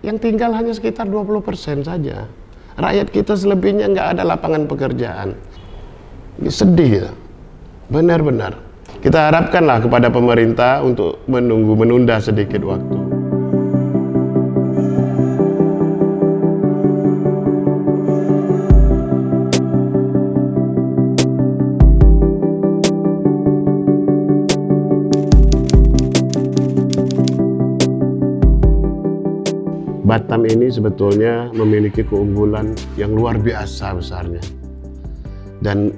yang tinggal hanya sekitar 20% saja. Rakyat kita selebihnya nggak ada lapangan pekerjaan. Ini sedih ya, benar-benar. Kita harapkanlah kepada pemerintah untuk menunda sedikit waktu. Batam ini sebetulnya memiliki keunggulan yang luar biasa besarnya. Dan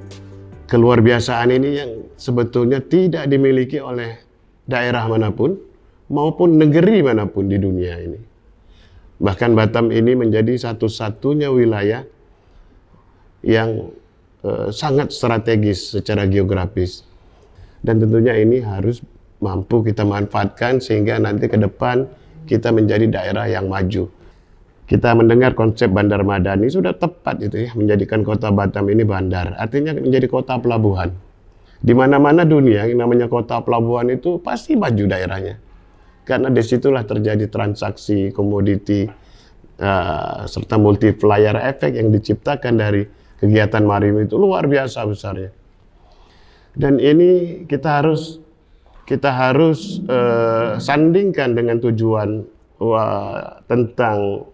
keluar biasaan ini yang sebetulnya tidak dimiliki oleh daerah manapun maupun negeri manapun di dunia ini. Bahkan Batam ini menjadi satu-satunya wilayah yang sangat strategis secara geografis. Dan tentunya ini harus mampu kita manfaatkan sehingga nanti ke depan kita menjadi daerah yang maju. Kita mendengar konsep Bandar Madani sudah tepat itu ya, menjadikan kota Batam ini bandar. Artinya menjadi kota pelabuhan. Di mana-mana dunia yang namanya kota pelabuhan itu pasti maju daerahnya. Karena disitulah terjadi transaksi komoditi serta multiplier efek yang diciptakan dari kegiatan maritim itu luar biasa besarnya. Dan ini kita harus sandingkan dengan tujuan tentang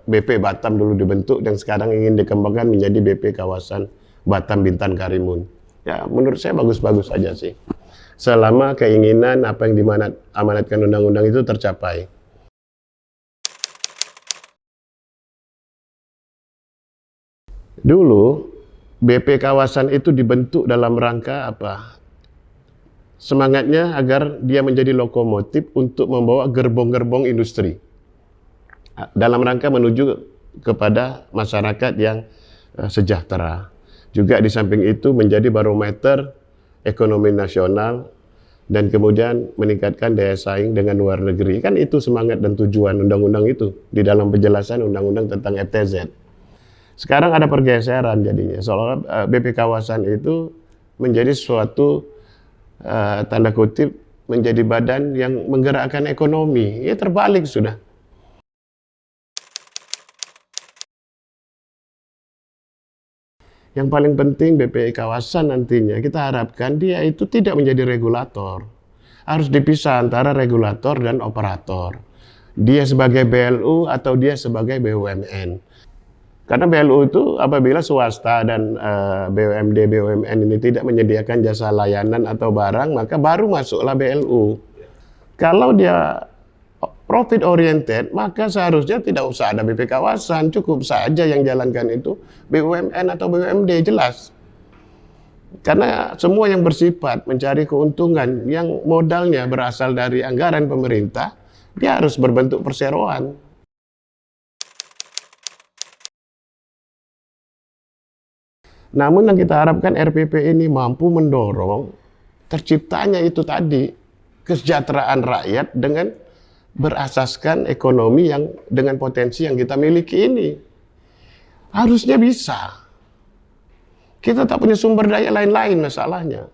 BP Batam dulu dibentuk dan sekarang ingin dikembangkan menjadi BP kawasan Batam Bintan Karimun. Ya, menurut saya bagus-bagus saja sih. Selama keinginan apa yang diamanatkan undang-undang itu tercapai. Dulu BP kawasan itu dibentuk dalam rangka apa? Semangatnya agar dia menjadi lokomotif untuk membawa gerbong-gerbong industri dalam rangka menuju kepada masyarakat yang sejahtera. Juga di samping itu menjadi barometer ekonomi nasional dan kemudian meningkatkan daya saing dengan luar negeri. Kan itu semangat dan tujuan undang-undang itu di dalam penjelasan undang-undang tentang FTZ. Sekarang ada pergeseran jadinya. Soalnya BP kawasan itu menjadi suatu tanda kutip menjadi badan yang menggerakkan ekonomi. Ya terbalik sudah. Yang paling penting BPI kawasan nantinya kita harapkan dia itu tidak menjadi regulator. Harus dipisah antara regulator dan operator. Dia sebagai BLU atau dia sebagai BUMN. Karena BLU itu apabila swasta dan BUMD, BUMN ini tidak menyediakan jasa layanan atau barang, maka baru masuklah BLU. Kalau dia profit oriented, maka seharusnya tidak usah ada BP kawasan, cukup saja yang jalankan itu BUMN atau BUMD, jelas. Karena semua yang bersifat mencari keuntungan yang modalnya berasal dari anggaran pemerintah, dia harus berbentuk perseroan. Namun yang kita harapkan RPP ini mampu mendorong terciptanya itu tadi, kesejahteraan rakyat dengan berasaskan ekonomi yang dengan potensi yang kita miliki ini. Harusnya bisa. Kita tak punya sumber daya lain-lain masalahnya.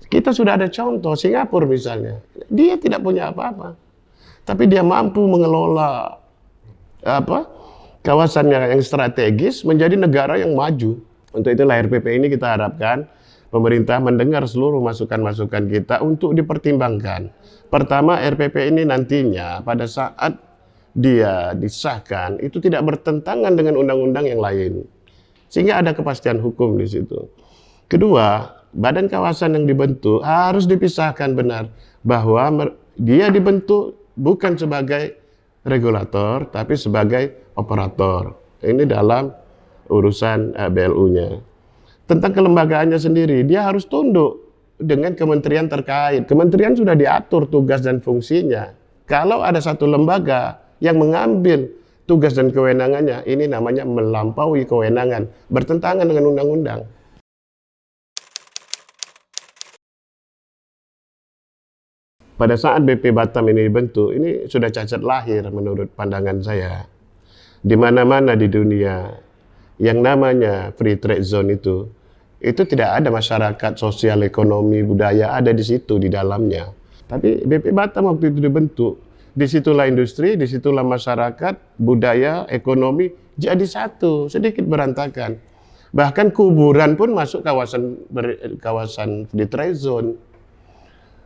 Kita sudah ada contoh, Singapura misalnya. Dia tidak punya apa-apa. Tapi dia mampu mengelola kawasannya yang strategis menjadi negara yang maju. Untuk itulah RPP ini kita harapkan pemerintah mendengar seluruh masukan-masukan kita untuk dipertimbangkan. Pertama, RPP ini nantinya pada saat dia disahkan itu tidak bertentangan dengan undang-undang yang lain. Sehingga ada kepastian hukum di situ. Kedua, badan kawasan yang dibentuk harus dipisahkan benar bahwa dia dibentuk bukan sebagai regulator tapi sebagai operator. Ini dalam urusan BLU-nya. Tentang kelembagaannya sendiri, dia harus tunduk dengan kementerian terkait. Kementerian sudah diatur tugas dan fungsinya. Kalau ada satu lembaga yang mengambil tugas dan kewenangannya, ini namanya melampaui kewenangan, bertentangan dengan undang-undang. Pada saat BP Batam ini dibentuk, ini sudah cacat lahir menurut pandangan saya. Di mana-mana di dunia yang namanya free trade zone itu tidak ada masyarakat sosial, ekonomi, budaya ada di situ di dalamnya. Tapi BP Batam waktu itu dibentuk disitulah industri, disitulah masyarakat, budaya, ekonomi jadi satu, sedikit berantakan. Bahkan kuburan pun masuk kawasan free trade zone.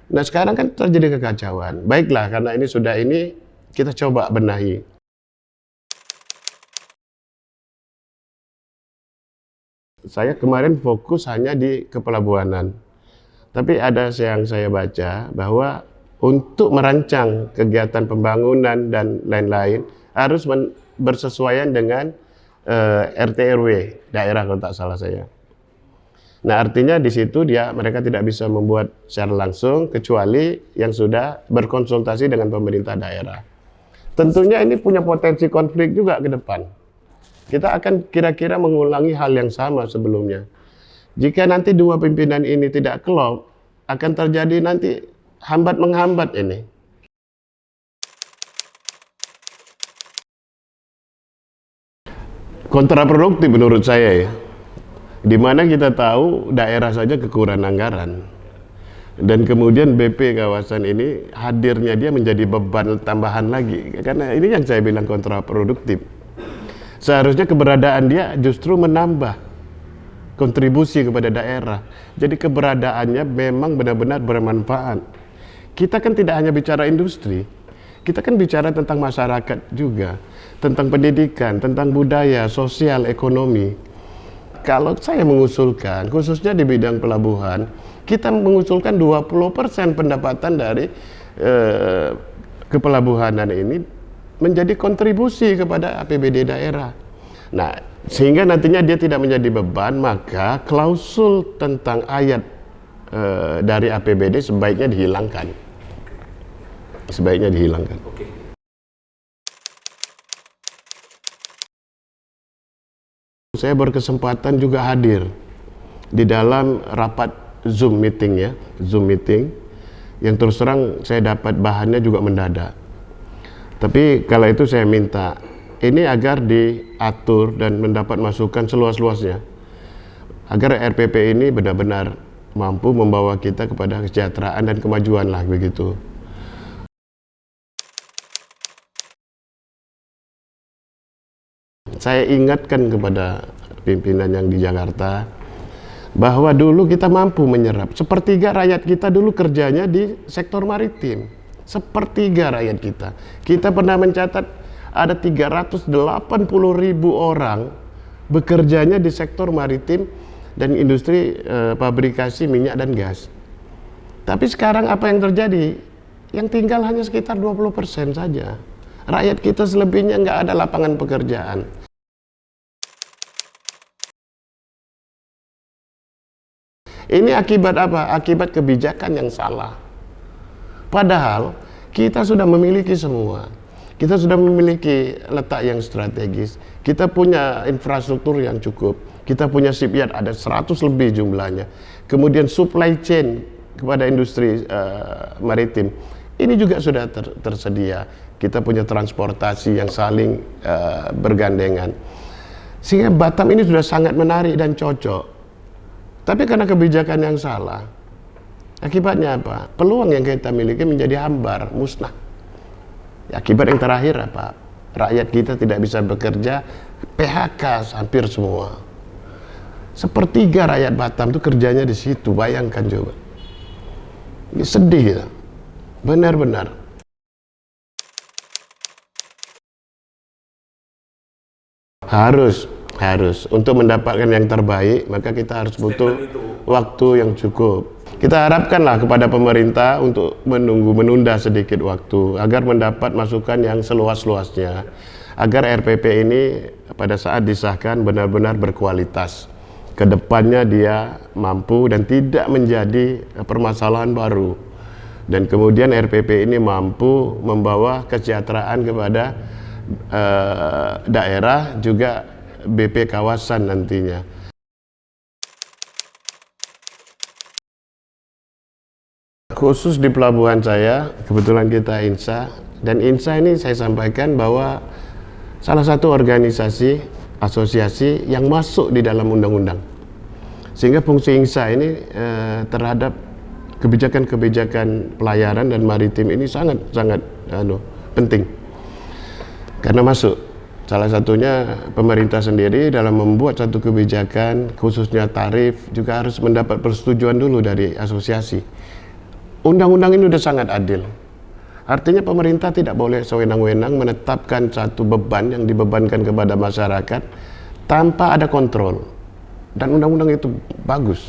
Nah sekarang kan terjadi kekacauan. Baiklah, karena ini sudah kita coba benahi. Saya kemarin fokus hanya di kepelabuhanan. Tapi ada yang saya baca bahwa untuk merancang kegiatan pembangunan dan lain-lain harus bersesuaian dengan RT RW daerah kalau tak salah saya. Nah artinya di situ mereka tidak bisa membuat secara langsung kecuali yang sudah berkonsultasi dengan pemerintah daerah. Tentunya ini punya potensi konflik juga ke depan. Kita akan kira-kira mengulangi hal yang sama sebelumnya. Jika nanti dua pimpinan ini tidak klop, akan terjadi nanti hambat-menghambat ini. Kontraproduktif menurut saya ya. Di mana kita tahu daerah saja kekurangan anggaran. Dan kemudian BP kawasan ini hadirnya dia menjadi beban tambahan lagi. Karena ini yang saya bilang kontraproduktif. Seharusnya keberadaan dia justru menambah kontribusi kepada daerah. Jadi keberadaannya memang benar-benar bermanfaat. Kita kan tidak hanya bicara industri, kita kan bicara tentang masyarakat juga, tentang pendidikan, tentang budaya, sosial, ekonomi. Kalau saya mengusulkan, khususnya di bidang pelabuhan, kita mengusulkan 20% pendapatan dari kepelabuhanan ini menjadi kontribusi kepada APBD daerah. Nah, sehingga nantinya dia tidak menjadi beban, maka klausul tentang ayat dari APBD sebaiknya dihilangkan. Sebaiknya dihilangkan. Oke. Saya berkesempatan juga hadir di dalam rapat Zoom meeting ya, Zoom meeting yang terus terang saya dapat bahannya juga mendadak. Tapi kala itu saya minta ini agar diatur dan mendapat masukan seluas-luasnya agar RPP ini benar-benar mampu membawa kita kepada kesejahteraan dan kemajuan lah begitu. Saya ingatkan kepada pimpinan yang di Jakarta bahwa dulu kita mampu menyerap. Sepertiga rakyat kita dulu kerjanya di sektor maritim. Sepertiga rakyat kita. Kita pernah mencatat ada 380.000 orang bekerjanya di sektor maritim dan industri pabrikasi minyak dan gas. Tapi sekarang apa yang terjadi? Yang tinggal hanya sekitar 20% saja. Rakyat kita selebihnya nggak ada lapangan pekerjaan. Ini akibat apa? Akibat kebijakan yang salah. Padahal kita sudah memiliki semua. Kita sudah memiliki letak yang strategis. Kita punya infrastruktur yang cukup. Kita punya shipyard ada 100 lebih jumlahnya. Kemudian supply chain kepada industri maritim ini juga sudah tersedia. Kita punya transportasi yang saling bergandengan. Sehingga Batam ini sudah sangat menarik dan cocok. Tapi karena kebijakan yang salah, akibatnya apa? Peluang yang kita miliki menjadi hambar, musnah. Akibat yang terakhir apa? Rakyat kita tidak bisa bekerja, PHK hampir semua. Sepertiga rakyat Batam itu kerjanya di situ, bayangkan coba. Ini sedih ya, benar-benar. Harus untuk mendapatkan yang terbaik, maka kita harus butuh waktu yang cukup. Kita harapkanlah kepada pemerintah untuk menunda sedikit waktu agar mendapat masukan yang seluas-luasnya, agar RPP ini pada saat disahkan benar-benar berkualitas. Kedepannya dia mampu dan tidak menjadi permasalahan baru. Dan kemudian RPP ini mampu membawa kesejahteraan kepada daerah juga BP kawasan nantinya. Khusus di pelabuhan saya, kebetulan kita INSA, dan INSA ini saya sampaikan bahwa salah satu organisasi, asosiasi yang masuk di dalam undang-undang. Sehingga fungsi INSA ini terhadap kebijakan-kebijakan pelayaran dan maritim ini sangat penting. Karena masuk, salah satunya pemerintah sendiri dalam membuat satu kebijakan, khususnya tarif, juga harus mendapat persetujuan dulu dari asosiasi. Undang-undang ini sudah sangat adil. Artinya pemerintah tidak boleh sewenang-wenang menetapkan satu beban yang dibebankan kepada masyarakat tanpa ada kontrol. Dan undang-undang itu bagus.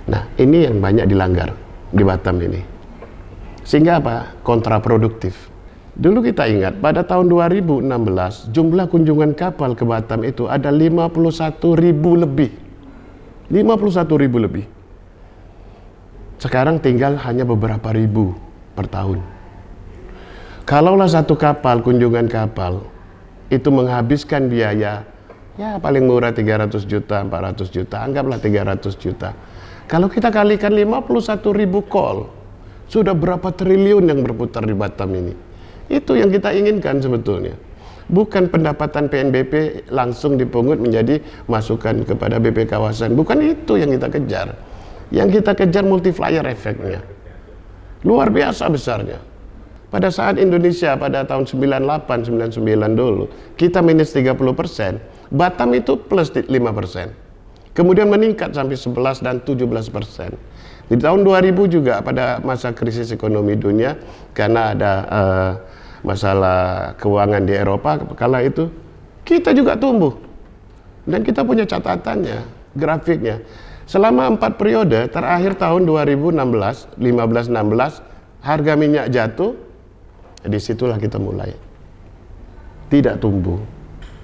Nah, ini yang banyak dilanggar di Batam ini. Sehingga apa? Kontraproduktif. Dulu kita ingat, pada tahun 2016, jumlah kunjungan kapal ke Batam itu ada 51.000 lebih. 51.000 lebih. Sekarang tinggal hanya beberapa ribu per tahun. Kalaulah satu kapal, kunjungan kapal, itu menghabiskan biaya, ya paling murah 300 juta, 400 juta, anggaplah 300 juta. Kalau kita kalikan 51.000 call, sudah berapa triliun yang berputar di Batam ini. Itu yang kita inginkan sebetulnya. Bukan pendapatan PNBP langsung dipungut menjadi masukan kepada BP kawasan. Bukan itu yang kita kejar. Yang kita kejar multiplier efeknya. Luar biasa besarnya. Pada saat Indonesia pada tahun 98, 99 dulu, kita minus 30%, Batam itu plus 5%. Kemudian meningkat sampai 11 dan 17%. Di tahun 2000 juga pada masa krisis ekonomi dunia, karena ada masalah keuangan di Eropa kala itu, kita juga tumbuh. Dan kita punya catatannya, grafiknya. Selama 4 periode, terakhir tahun 2016, 15-16, harga minyak jatuh, disitulah kita mulai. Tidak tumbuh.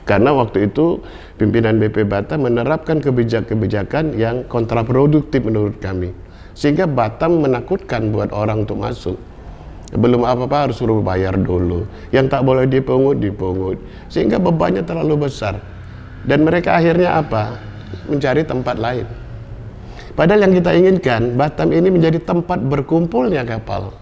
Karena waktu itu pimpinan BP Batam menerapkan kebijakan yang kontraproduktif menurut kami. Sehingga Batam menakutkan buat orang untuk masuk. Belum apa-apa harus suruh bayar dulu. Yang tak boleh dipungut, dipungut. Sehingga bebannya terlalu besar. Dan mereka akhirnya apa? Mencari tempat lain. Padahal yang kita inginkan, Batam ini menjadi tempat berkumpulnya kapal.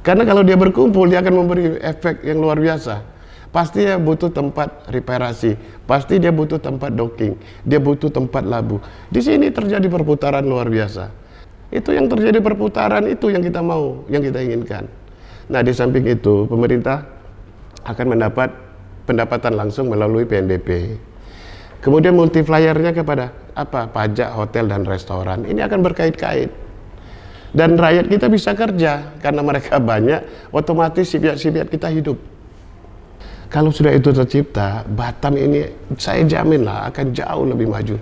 Karena kalau dia berkumpul, dia akan memberi efek yang luar biasa. Pasti dia butuh tempat reparasi. Pasti dia butuh tempat docking. Dia butuh tempat labuh. Di sini terjadi perputaran luar biasa. Itu yang terjadi perputaran, itu yang kita mau, yang kita inginkan. Nah, di samping itu, pemerintah akan mendapat pendapatan langsung melalui PNBP. Kemudian multipliernya kepada apa? Pajak, hotel, dan restoran. Ini akan berkait-kait. Dan rakyat kita bisa kerja, karena mereka banyak, otomatis sipiat-sipiat kita hidup. Kalau sudah itu tercipta, Batam ini saya jaminlah akan jauh lebih maju.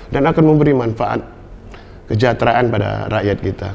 Dan akan memberi manfaat kesejahteraan pada rakyat kita.